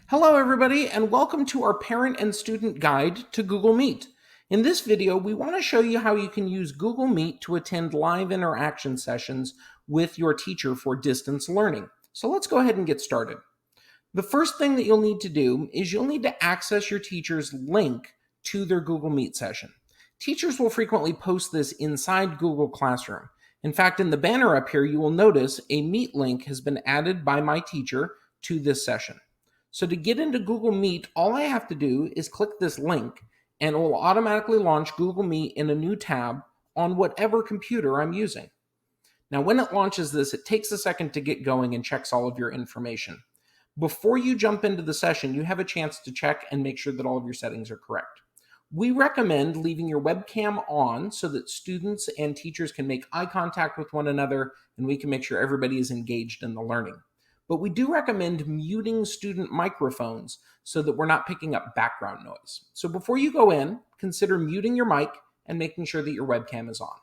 Hello everybody and welcome to our parent and student guide to Google Meet. In this video, we want to show you how you can use Google Meet to attend live interaction sessions with your teacher for distance learning. So let's go ahead and get started. The first thing that you'll need to do is you'll need to access your teacher's link to their Google Meet session. Teachers will frequently post this inside Google Classroom. In fact, in the banner up here, you will notice a Meet link has been added by my teacher to this session. So to get into Google Meet, all I have to do is click this link and it will automatically launch Google Meet in a new tab on whatever computer I'm using. Now, when it launches this, it takes a second to get going and checks all of your information. Before you jump into the session, you have a chance to check and make sure that all of your settings are correct. We recommend leaving your webcam on so that students and teachers can make eye contact with one another and we can make sure everybody is engaged in the learning. But we do recommend muting student microphones so that we're not picking up background noise. So before you go in, consider muting your mic and making sure that your webcam is on.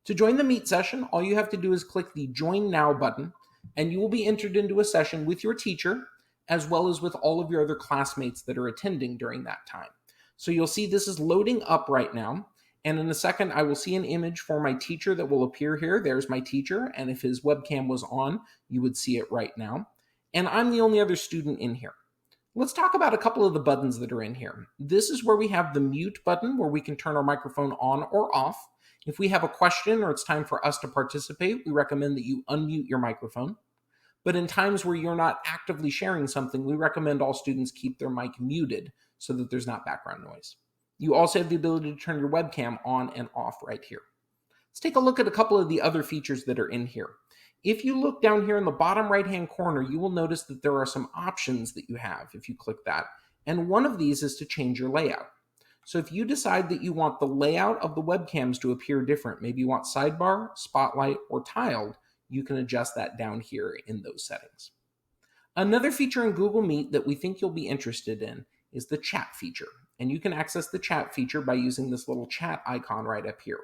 To join the Meet session, all you have to do is click the Join Now button, and you will be entered into a session with your teacher, as well as with all of your other classmates that are attending during that time. So you'll see this is loading up right now. And in a second, I will see an image for my teacher that will appear here. There's my teacher. And if his webcam was on, you would see it right now. And I'm the only other student in here. Let's talk about a couple of the buttons that are in here. This is where we have the mute button where we can turn our microphone on or off. If we have a question or it's time for us to participate, we recommend that you unmute your microphone. But in times where you're not actively sharing something, we recommend all students keep their mic muted so that there's not background noise. You also have the ability to turn your webcam on and off right here. Let's take a look at a couple of the other features that are in here. If you look down here in the bottom right-hand corner, you will notice that there are some options that you have if you click that. And one of these is to change your layout. So if you decide that you want the layout of the webcams to appear different, maybe you want sidebar, spotlight, or tiled, you can adjust that down here in those settings. Another feature in Google Meet that we think you'll be interested in is the chat feature. And you can access the chat feature by using this little chat icon right up here.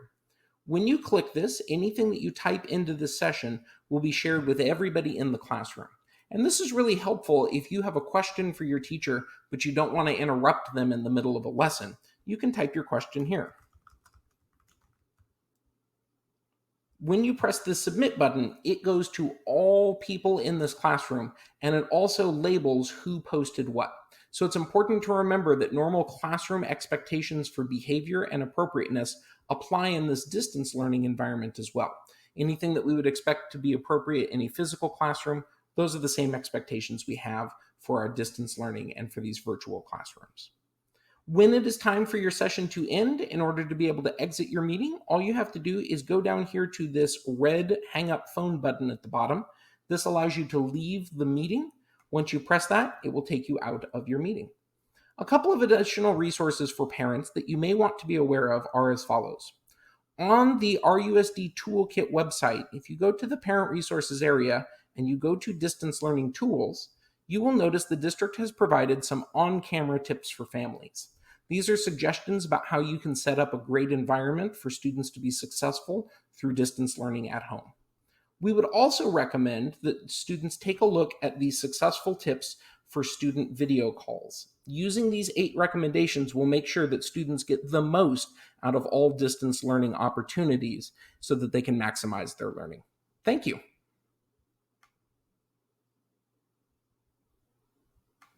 When you click this, anything that you type into this session will be shared with everybody in the classroom. And this is really helpful if you have a question for your teacher, but you don't want to interrupt them in the middle of a lesson. You can type your question here. When you press the submit button, it goes to all people in this classroom, and it also labels who posted what. So it's important to remember that normal classroom expectations for behavior and appropriateness apply in this distance learning environment as well. Anything that we would expect to be appropriate in a physical classroom, those are the same expectations we have for our distance learning and for these virtual classrooms. When it is time for your session to end, in order to be able to exit your meeting, all you have to do is go down here to this red hang up phone button at the bottom. This allows you to leave the meeting. Once you press that, it will take you out of your meeting. A couple of additional resources for parents that you may want to be aware of are as follows. On the RUSD Toolkit website, if you go to the Parent Resources area and you go to Distance Learning Tools, you will notice the district has provided some on-camera tips for families. These are suggestions about how you can set up a great environment for students to be successful through distance learning at home. We would also recommend that students take a look at the successful tips for student video calls. Using these 8 recommendations will make sure that students get the most out of all distance learning opportunities so that they can maximize their learning. Thank you.